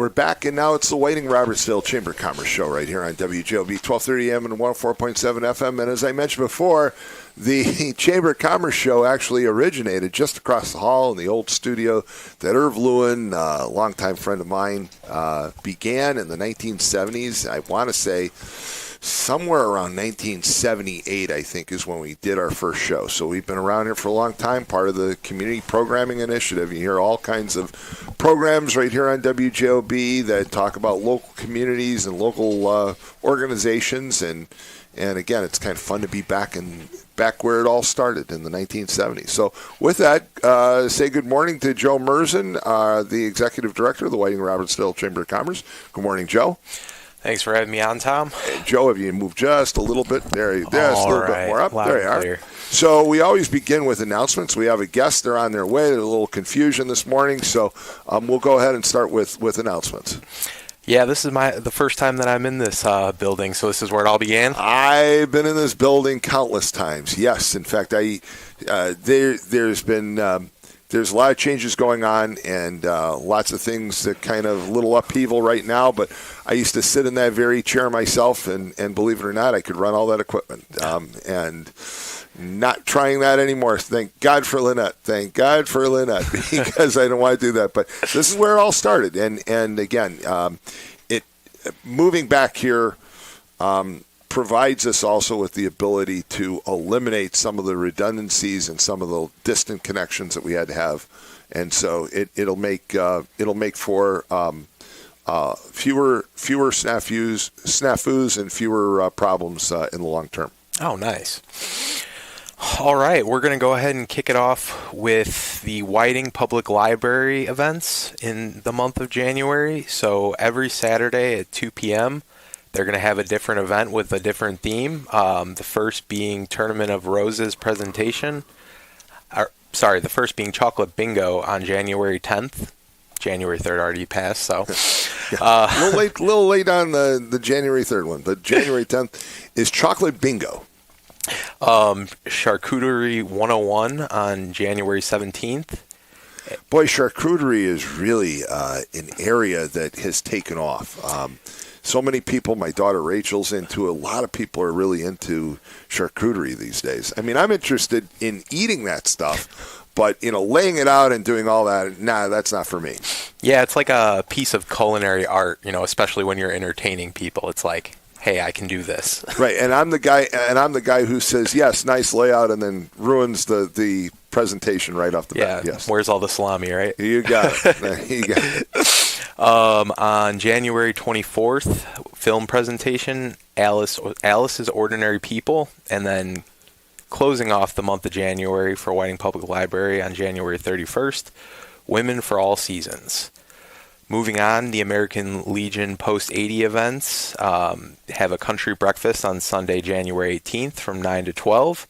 we're back, and now it's the Whiting-Robertsdale Chamber of Commerce show right here on WJOB, 1230 AM and 104.7 FM. And as I mentioned before, the Chamber of Commerce show actually originated just across the hall in the old studio that Irv Lewin, a longtime friend of mine, began in the 1970s. I want to say somewhere around 1978, I think, is when we did our first show. So we've been around here for a long time, part of the Community Programming Initiative. You hear all kinds of programs right here on WJOB that talk about local communities and local organizations. And again, it's kind of fun to be back where it all started in the 1970s. So with that, say good morning to Joe Merzen, the Executive Director of the Whiting-Robertsdale Chamber of Commerce. Good morning, Joe. Thanks for having me on, Tom. Hey, Joe, have you moved just a little bit? There, just a little bit more up. Loud There you are. clear. So we always begin with announcements. We have a guest. They're on their way. There's a little confusion this morning. So we'll go ahead and start with announcents. Yeah, this is the first time that I'm in this building, so this is where it all began. I've been in this building countless times. Yes, in fact, there's a lot of changes going on and lots of things that kind of little upheaval right now. But I used to sit in that very chair myself, and believe it or not, I could run all that equipment. And not trying that anymore. Thank God for Lynette. Thank God for Lynette, because I don't want to do that. But this is where it all started. And again, moving back here provides us also with the ability to eliminate some of the redundancies and some of the distant connections that we had to have, and so it'll make for fewer snafus and fewer problems in the long term. Oh, nice. All right, we're going to go ahead and kick it off with the Whiting Public Library events in the month of January. So every Saturday at 2 p.m., they're going to have a different event with a different theme. The first being Tournament of Roses presentation. The first being Chocolate Bingo on January 10th. January 3rd already passed, so. A little late on the January 3rd one, but January 10th is Chocolate Bingo. Charcuterie 101 on January 17th. Boy, charcuterie is really an area that has taken off. So many people, my daughter Rachel's into, a lot of people are really into charcuterie these days. I mean, I'm interested in eating that stuff, but, laying it out and doing all that, that's not for me. Yeah, it's like a piece of culinary art, especially when you're entertaining people. It's like, hey, I can do this. Right, and I'm the guy who says, yes, nice layout, and then ruins the presentation right off the bat. Yes. Where's all the salami, right? You got it. You got it. On January 24th, film presentation, Alice's Ordinary People, and then closing off the month of January for Whiting Public Library on January 31st, Women for All Seasons. Moving on, the American Legion Post-80 events have a country breakfast on Sunday, January 18th from 9 to 12,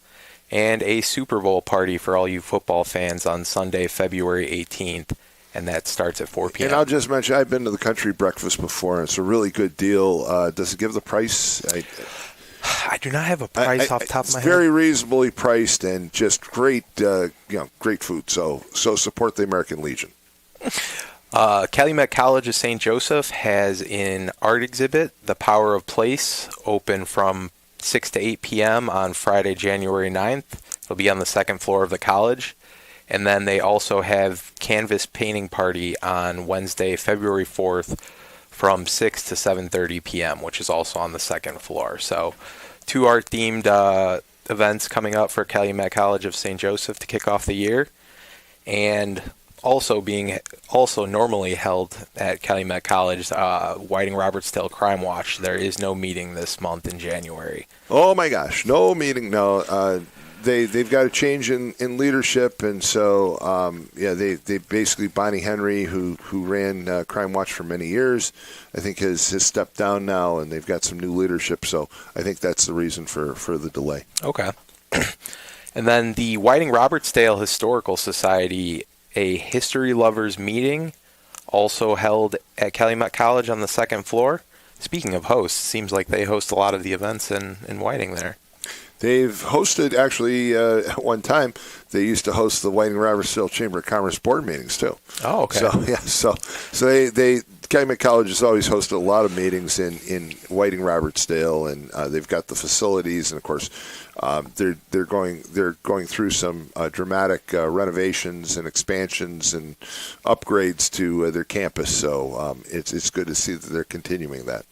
and a Super Bowl party for all you football fans on Sunday, February 18th. And that starts at 4 p.m. And I'll just mention, I've been to the country breakfast before, and it's a really good deal. Does it give the price? I do not have a price off the top of my head. It's very reasonably priced and just great, great food. So support the American Legion. Calumet College of St. Joseph has an art exhibit, The Power of Place, open from 6 to 8 p.m. on Friday, January 9th. It'll be on the second floor of the college. And then they also have canvas painting party on Wednesday, February 4th from 6 to 7:30 p.m., which is also on the second floor. So 2 art-themed events coming up for Calumet College of St. Joseph to kick off the year. And also normally held at Calumet College, Whiting-Robertsdale Crime Watch. There is no meeting this month in January. Oh, my gosh. No meeting. No. They've got a change in leadership, and so they basically, Bonnie Henry, who ran Crime Watch for many years, I think has stepped down now, and they've got some new leadership. So I think that's the reason for the delay. Okay. And then the Whiting-Robertsdale Historical Society, a history lovers meeting, also held at Calumet College on the second floor. Speaking of hosts, seems like they host a lot of the events in Whiting there. They've hosted, actually, at one time, they used to host the Whiting-Robertsdale Chamber of Commerce board meetings, too. Oh, okay. So Calumet College has always hosted a lot of meetings in Whiting-Robertsdale, and they've got the facilities, and of course, they're going through some dramatic renovations and expansions and upgrades to their campus. So it's good to see that they're continuing that.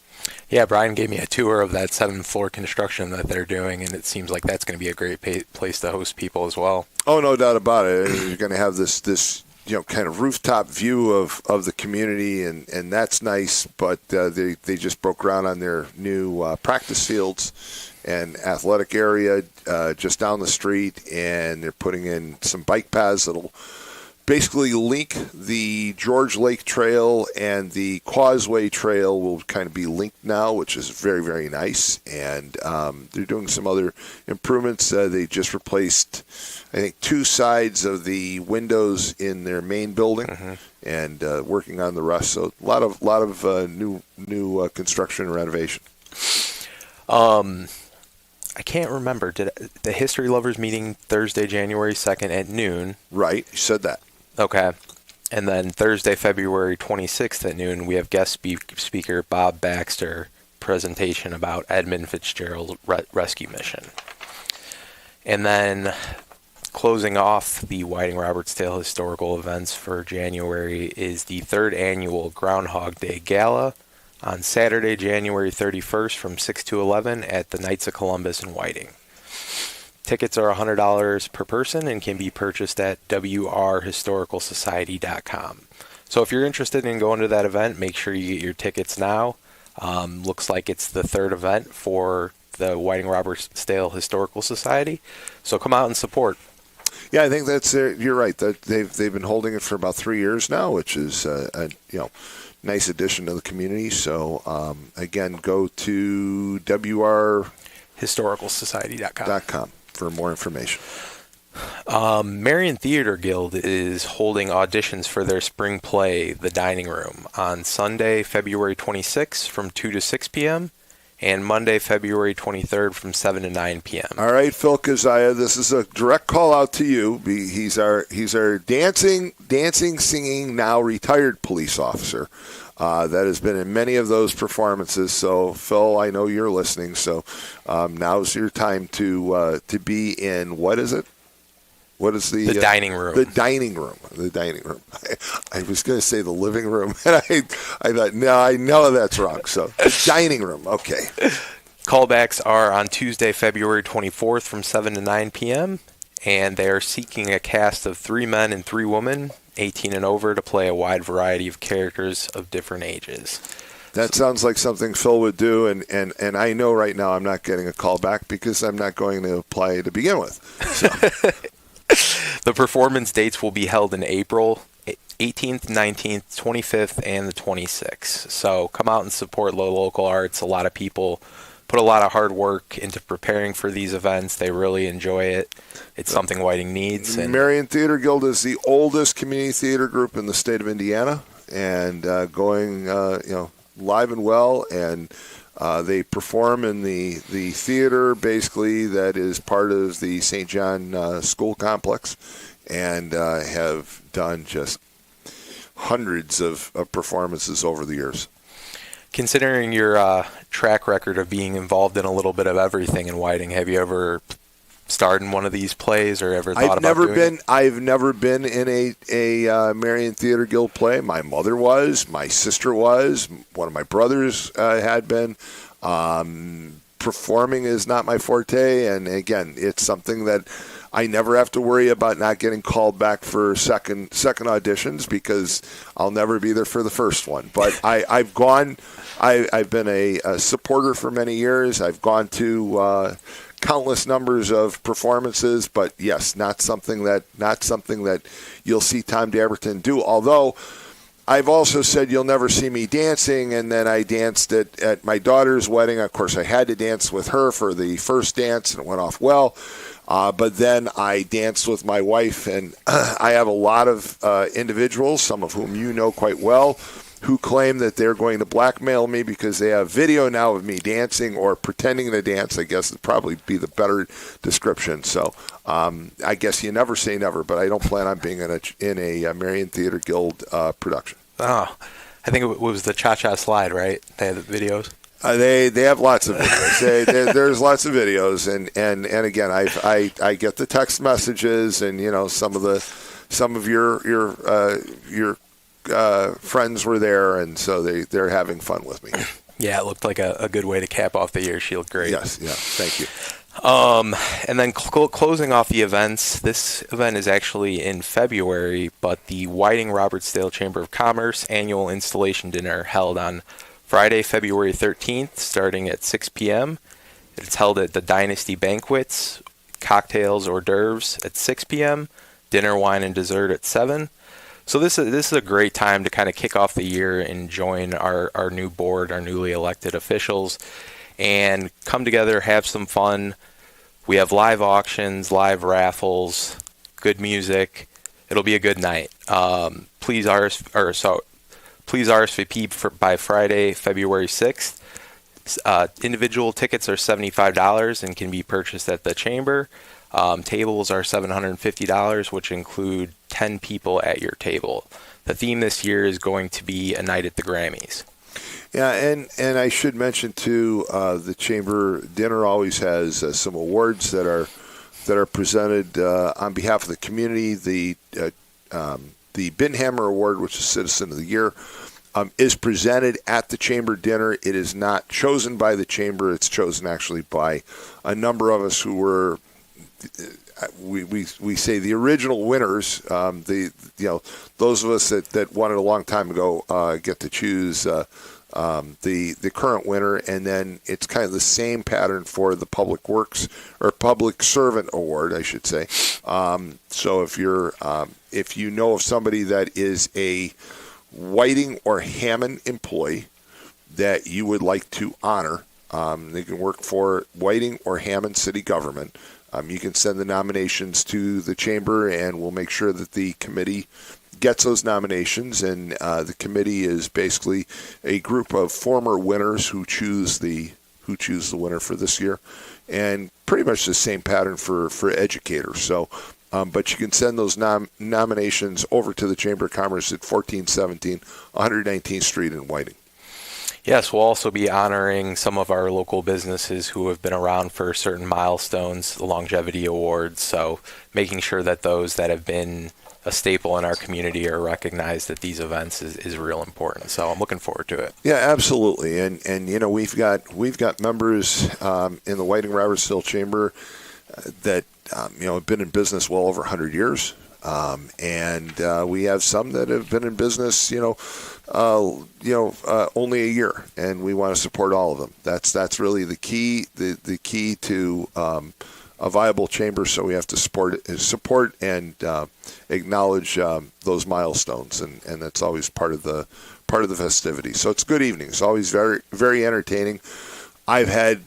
Yeah, Brian gave me a tour of that 7th floor construction that they're doing, and it seems like that's going to be a great place to host people as well. Oh, no doubt about it. You're going to have this kind of rooftop view of the community, and that's nice. But they just broke ground on their new practice fields and athletic area just down the street, and they're putting in some bike paths that'll basically link the George Lake Trail, and the Causeway Trail will kind of be linked now, which is very, very nice. And they're doing some other improvements. They just replaced, I think, 2 sides of the windows in their main building, and working on the rest. So a lot of new construction and renovation. I can't remember. Did the History Lovers meeting Thursday, January 2nd at noon? Right, you said that. Okay. And then Thursday, February 26th at noon, we have guest speaker Bob Baxter, presentation about Edmund Fitzgerald rescue mission. And then closing off the Whiting-Robertsdale historical events for January is the 3rd annual Groundhog Day Gala on Saturday, January 31st from 6 to 11 at the Knights of Columbus in Whiting. Tickets are $100 per person and can be purchased at wrhistoricalsociety.com. So if you're interested in going to that event, make sure you get your tickets now. Looks like it's the 3rd event for the Whiting-Robertsdale Historical Society. So come out and support. Yeah, I think that's you're right. That they've been holding it for about 3 years now, which is a nice addition to the community. So again, go to wrhistoricalsociety.com for more information. Marion Theater Guild is holding auditions for their spring play, The Dining Room, on Sunday, February 26th from 2 to 6 p.m. and Monday, February 23rd from 7 to 9 p.m. All right, Phil Keziah, this is a direct call out to you. He's our dancing, singing, now retired police officer. That has been in many of those performances. So, Phil, I know you're listening. So, now's your time to be in, what is it? What is the dining room? The dining room. The dining room. I was going to say the living room, and I thought, no, I know that's wrong. So, the dining room. Okay. Callbacks are on Tuesday, February 24th from 7 to 9 p.m., and they are seeking a cast of 3 men and 3 women, 18 and over, to play a wide variety of characters of different ages. That sounds like something Phil would do, and I know right now I'm not getting a call back because I'm not going to apply to begin with. So. The performance dates will be held in April 18th, 19th, 25th, and the 26th. So come out and support local arts. A lot of people put a lot of hard work into preparing for these events. They really enjoy it. It's something Whiting needs. And Marion Theater Guild is the oldest community theater group in the state of Indiana, and going live and well, and they perform in the theater basically that is part of the St. John School Complex, and have done just hundreds of performances over the years. Considering your track record of being involved in a little bit of everything in Whiting, have you ever starred in one of these plays or ever thought about doing it? I've never been in a Marion Theater Guild play. My mother was, my sister was, one of my brothers had been. Performing is not my forte, and again, it's something that I never have to worry about not getting called back for second auditions because I'll never be there for the first one. But I've gone. I've been a supporter for many years. I've gone to countless numbers of performances, but yes, not something that you'll see Tom Dabberton do. Although I've also said you'll never see me dancing, and then I danced at my daughter's wedding. Of course, I had to dance with her for the first dance, and it went off well. But then I danced with my wife, and I have a lot of individuals, some of whom you know quite well, who claim that they're going to blackmail me because they have video now of me dancing or pretending to dance. I guess would probably be the better description. So I guess you never say never, but I don't plan on being in a Marion Theater Guild production. Oh, I think it was the Cha-Cha Slide, right? They had the videos. They have lots of videos. There's lots of videos, and again, I get the text messages, and some of your friends were there, and so they're having fun with me. Yeah, it looked like a good way to cap off the year. She looked great. Yes, yeah, thank you. And then closing off the events, this event is actually in February, but the Whiting-Robertsdale Chamber of Commerce annual installation dinner held on Friday, February 13th, starting at 6 p.m. It's held at the Dynasty Banquets, cocktails, hors d'oeuvres at 6 p.m., dinner, wine, and dessert at 7. So this is a great time to kind of kick off the year and join our new board, our newly elected officials, and come together, have some fun. We have live auctions, live raffles, good music. It'll be a good night. Please RSVP by Friday, February 6th. Individual tickets are $75 and can be purchased at the chamber. Tables are $750, which include 10 people at your table. The theme this year is going to be A Night at the Grammys. Yeah, and I should mention too, the chamber dinner always has some awards that are presented on behalf of the community. The Binhammer Award, which is Citizen of the Year, is presented at the chamber dinner. It is not chosen by the chamber. It's chosen actually by a number of us who were, we say, the original winners. Those of us that won it a long time ago get to choose the current winner, and then it's kind of the same pattern for the Public Works or Public Servant Award, I should say. So if you know of somebody that is a Whiting or Hammond employee that you would like to honor, they can work for Whiting or Hammond city government. You can send the nominations to the chamber, and we'll make sure that the committee gets those nominations. And the committee is basically a group of former winners who choose the winner for this year, and pretty much the same pattern for educators. So. But you can send those nominations over to the Chamber of Commerce at 1417 119th Street in Whiting. Yes, we'll also be honoring some of our local businesses who have been around for certain milestones, the longevity awards. So making sure that those that have been a staple in our community are recognized at these events is real important. So I'm looking forward to it. Yeah, absolutely. And we've got members in the Whiting-Robertsdale Chamber that have been in business well over 100 years, and we have some that have been in business, only a year, and we want to support all of them. That's really the key. The key to a viable chamber. So we have to support and acknowledge those milestones, and that's always part of the festivity. So it's a good evening. It's always very, very entertaining. I've had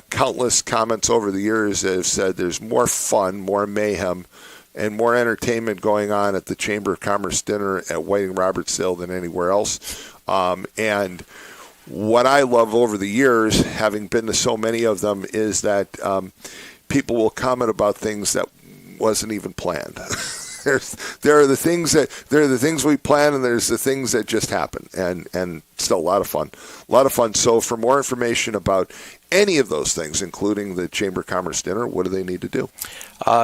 countless comments over the years that have said there's more fun, more mayhem, and more entertainment going on at the Chamber of Commerce dinner at Whiting-Robertsdale than anywhere else. And what I love over the years, having been to so many of them, is that people will comment about things that wasn't even planned. There are the things we plan, and there's the things that just happen, and still a lot of fun. So for more information about any of those things, including the Chamber of Commerce dinner, what do they need to do?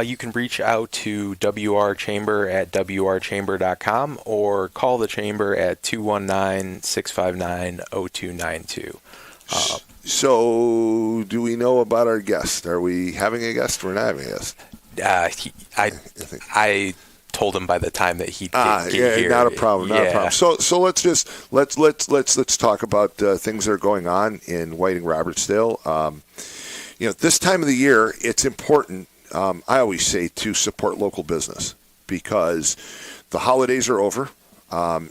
You can reach out to WR Chamber at WRChamber.com or call the Chamber at 219-659-0292. So do we know about our guest? Are we having a guest? We're not having a guest. I told him by the time that he'd get here. Not a problem. So let's talk about things that are going on in Whiting-Robertsdale. This time of the year, it's important. I always say to support local business because the holidays are over.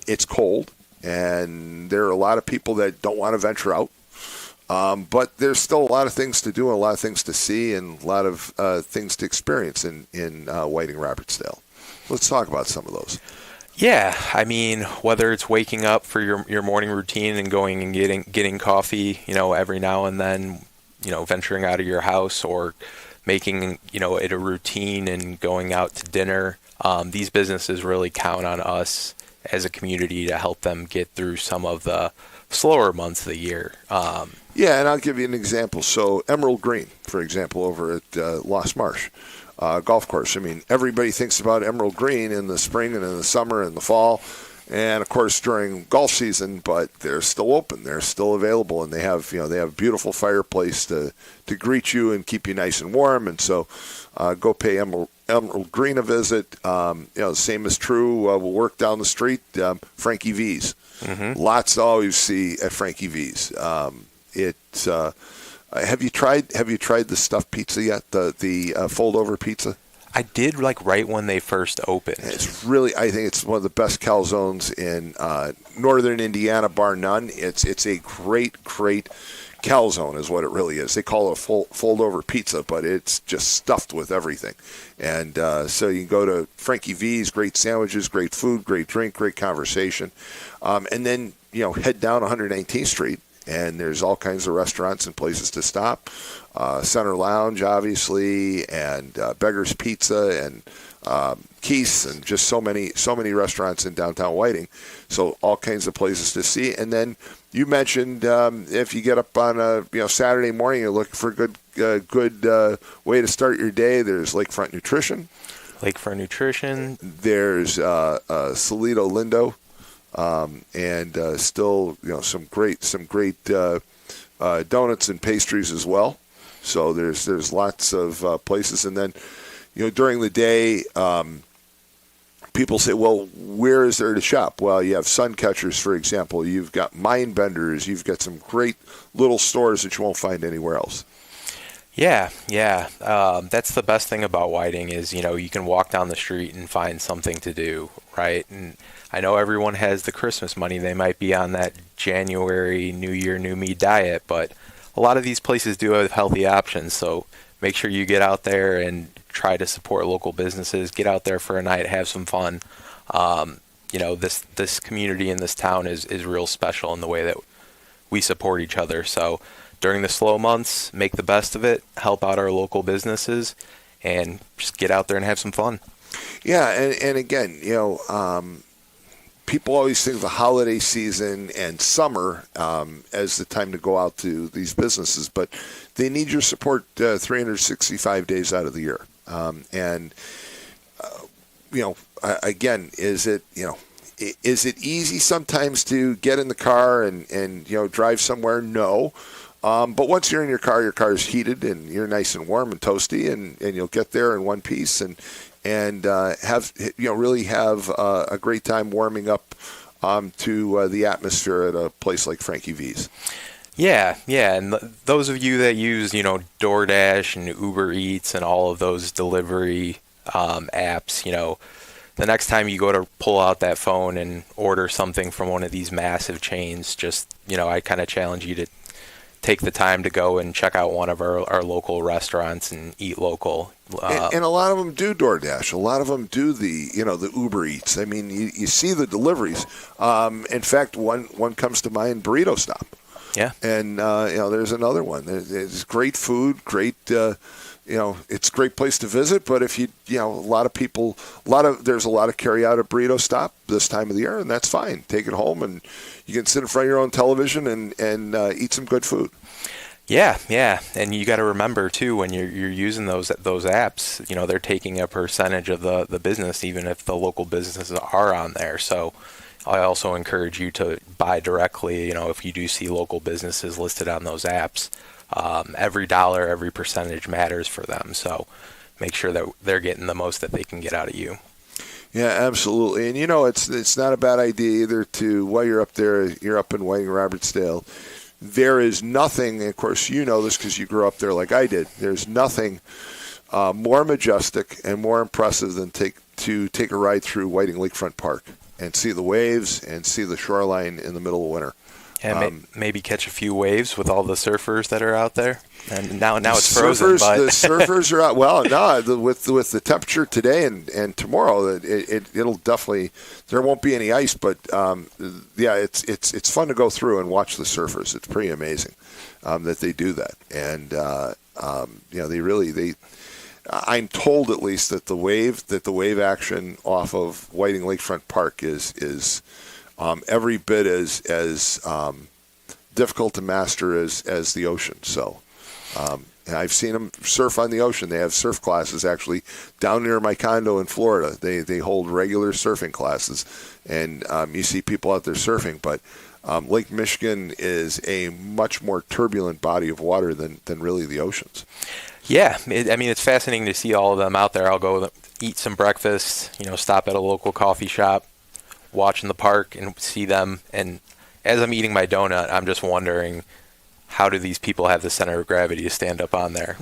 It's cold, and there are a lot of people that don't want to venture out. But there's still a lot of things to do and a lot of things to see and a lot of things to experience in Whiting-Robertsdale. Let's talk about some of those. Yeah, I mean, whether it's waking up for your morning routine and going and getting coffee, every now and then, venturing out of your house, or making, it a routine and going out to dinner. These businesses really count on us as a community to help them get through some of the slower months of the year. Yeah, and I'll give you an example. So Emerald Green, for example, over at Lost Marsh golf course. I mean, everybody thinks about Emerald Green in the spring and in the summer and the fall, and of course during golf season. But they're still open, they're still available, and they have a beautiful fireplace to greet you and keep you nice and warm. And so go pay Emerald Green a visit. The same is true. We'll work down the street, Frankie V's. Mm-hmm. Lots to always see at Frankie V's. Have you tried the stuffed pizza yet? The fold over pizza? I did, right when they first opened. It's really, I think it's one of the best calzones in northern Indiana, bar none. It's a great calzone is what it really is. They call it a fold over pizza, but it's just stuffed with everything. And so you can go to Frankie V's, great sandwiches, great food, great drink, great conversation. And then, head down 119th Street, and there's all kinds of restaurants and places to stop. Center Lounge, obviously, and Beggar's Pizza, and Keith's, and just so many restaurants in downtown Whiting. So all kinds of places to see. And then you mentioned if you get up on a Saturday morning, you're looking for a good way to start your day. There's Lakefront Nutrition. There's Salito Lindo. And still, some great donuts and pastries as well. So there's lots of places. And then, during the day, people say, well, where is there to shop? Well, you have Sun Catchers, for example. You've got Mind Benders. You've got some great little stores that you won't find anywhere else. Yeah. That's the best thing about Whiting is, you can walk down the street and find something to do, right? And I know everyone has the Christmas money. They might be on that January New Year, New Me diet, but a lot of these places do have healthy options. So make sure you get out there and try to support local businesses. Get out there for a night, have some fun. This community in this town is real special in the way that we support each other. So during the slow months, make the best of it, help out our local businesses, and just get out there and have some fun. Yeah, and again, people always think of the holiday season and summer as the time to go out to these businesses, but they need your support 365 days out of the year. Again, is it easy sometimes to get in the car and drive somewhere? No. But once you're in your car is heated and you're nice and warm and toasty, and you'll get there in one piece and really have a great time warming up to the atmosphere at a place like Frankie V's. Yeah, and those of you that use DoorDash and Uber Eats and all of those delivery apps, the next time you go to pull out that phone and order something from one of these massive chains, just I kind of challenge you to take the time to go and check out one of our local restaurants and eat local. And a lot of them do DoorDash. A lot of them do the Uber Eats. I mean, you see the deliveries. In fact, one comes to mind, Burrito Stop. Yeah. And there's another one. There's great food, great. It's a great place to visit. But if there's a lot of carry out at Burrito Stop this time of the year, and that's fine. Take it home, and you can sit in front of your own television and eat some good food. Yeah, and you got to remember too, when you're using those apps, they're taking a percentage of the business, even if the local businesses are on there. So I also encourage you to buy directly. If you do see local businesses listed on those apps, every dollar, every percentage matters for them. So make sure that they're getting the most that they can get out of you. Yeah, absolutely. And it's not a bad idea either to, while you're up there, you're up in Whiting-Robertsdale. There is nothing, and of course you know this because you grew up there like I did, there's nothing more majestic and more impressive than to take a ride through Whiting Lakefront Park and see the waves and see the shoreline in the middle of winter. And maybe catch a few waves with all the surfers that are out there. And now it's frozen. But the surfers are out. Well, no, with the temperature today and tomorrow, it'll definitely, there won't be any ice. But it's fun to go through and watch the surfers. It's pretty amazing that they do that. And I'm told at least that the wave action off of Whiting Lakefront Park is every bit as difficult to master as the ocean. So I've seen them surf on the ocean. They have surf classes actually down near my condo in Florida. They hold regular surfing classes, and you see people out there surfing. But Lake Michigan is a much more turbulent body of water than really the oceans. Yeah, it's fascinating to see all of them out there. I'll go eat some breakfast, stop at a local coffee shop, watch in the park and see them. And as I'm eating my donut, I'm just wondering, how do these people have the center of gravity to stand up on there?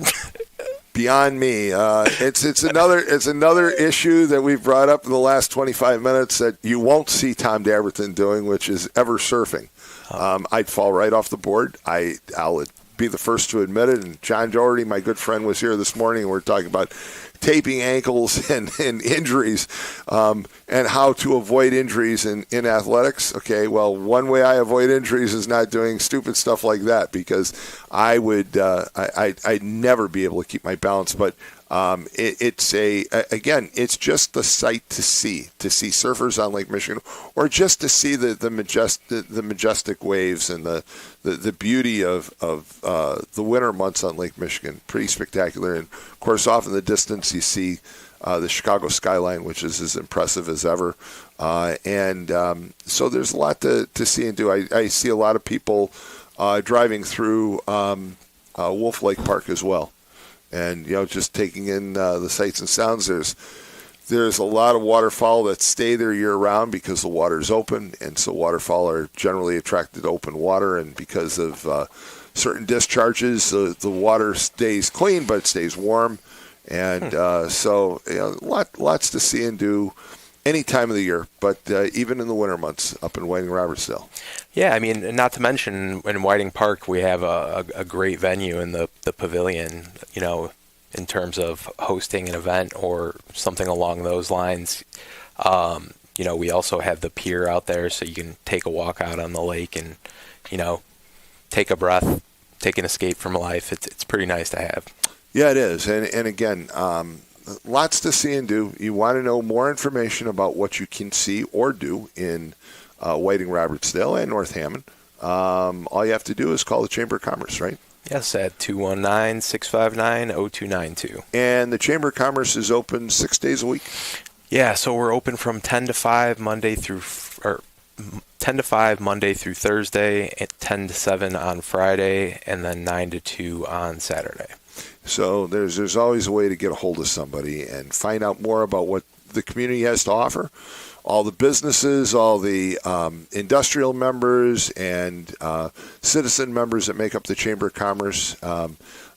Beyond me. It's another issue that we've brought up in the last 25 minutes that you won't see Tom Dabberton doing, which is ever surfing. I'd fall right off the board. I'll be the first to admit it. And John Doherty, my good friend, was here this morning, and we're talking about taping ankles and injuries and how to avoid injuries in athletics. Okay, well, one way I avoid injuries is not doing stupid stuff like that, because I'd never be able to keep my balance. But it's just the sight to see surfers on Lake Michigan, or just to see the majestic waves and the beauty of the winter months on Lake Michigan. Pretty spectacular. And of course, off in the distance you see the Chicago skyline, which is as impressive as ever. So there's a lot to see and do. I see a lot of people driving through Wolf Lake Park as well. And, just taking in the sights and sounds. There's a lot of waterfowl that stay there year-round because the water's open, and so waterfowl are generally attracted to open water. And because of certain discharges, the water stays clean, but it stays warm. And lots to see and do any time of the year, but even in the winter months up in Whiting-Robertsdale. Yeah, not to mention in Whiting Park we have a great venue in the pavilion, in terms of hosting an event or something along those lines. We also have the pier out there, so you can take a walk out on the lake and, take a breath, take an escape from life. It's pretty nice to have. Yeah, it is. And again, lots to see and do. You want to know more information about what you can see or do in Whiting-Robertsdale and North Hammond. All you have to do is call the Chamber of Commerce, right? Yes, at 219-659-0292. And the Chamber of Commerce is open 6 days a week? Yeah, so we're open from 10 to 5 Monday through Thursday, 10 to 7 on Friday, and then 9 to 2 on Saturday. So there's always a way to get a hold of somebody and find out more about what the community has to offer. All the businesses, all the industrial members and citizen members that make up the Chamber of Commerce.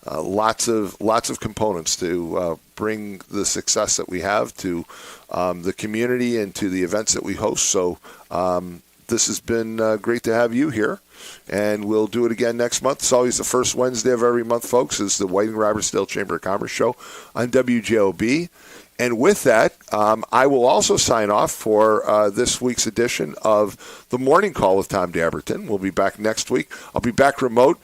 Lots of components to bring the success that we have to the community and to the events that we host. So this has been great to have you here. And we'll do it again next month. It's always the first Wednesday of every month, folks, is the Whiting-Robertsdale Chamber of Commerce show on WJOB. And with that, I will also sign off for this week's edition of The Morning Call with Tom Dabberton. We'll be back next week. I'll be back remote,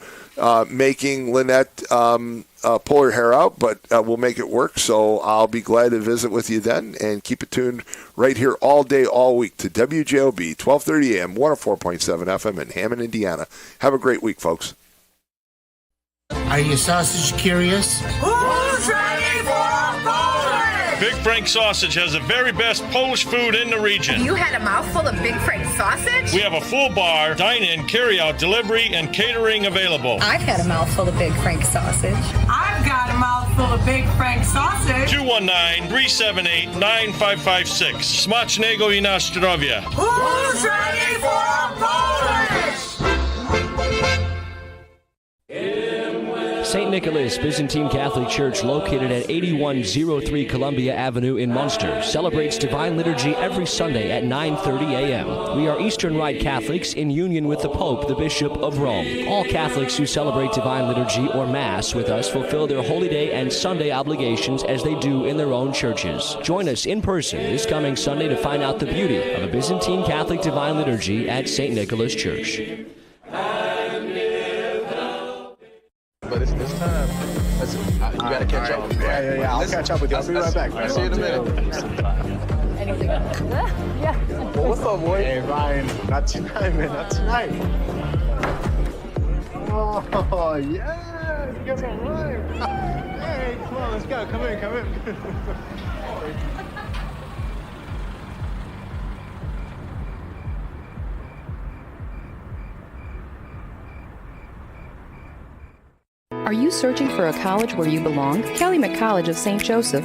making Lynette pull her hair out, but we'll make it work. So I'll be glad to visit with you then, and keep it tuned right here all day, all week to WJOB, 1230 AM, 104.7 FM in Hammond, Indiana. Have a great week, folks. Are you sausage curious? Who's ready for Poland? Big Frank Sausage has the very best Polish food in the region. You had a mouthful of Big Frank sausage? We have a full bar, dine-in, carry-out, delivery, and catering available. I've had a mouthful of Big Frank sausage. I've got a mouthful of Big Frank sausage. 219-378-9556. Smacznego i na zdrowie. Who's ready for Polish? St. Nicholas Byzantine Catholic Church, located at 8103 Columbia Avenue in Munster, celebrates Divine Liturgy every Sunday at 9:30 a.m. We are Eastern Rite Catholics in union with the Pope, the Bishop of Rome. All Catholics who celebrate Divine Liturgy or Mass with us fulfill their Holy Day and Sunday obligations as they do in their own churches. Join us in person this coming Sunday to find out the beauty of a Byzantine Catholic Divine Liturgy at St. Nicholas Church. But it's time. You gotta catch up. Yeah. I'll catch up with you. I'll be right back. I'll see you in a minute. Yeah. Well, what's up, boy? Hey, Ryan. Not tonight, man. Not tonight. Oh, yeah. You guys are right. Hey, come on. Let's go. Come in. Are you searching for a college where you belong? Calumet College of St. Joseph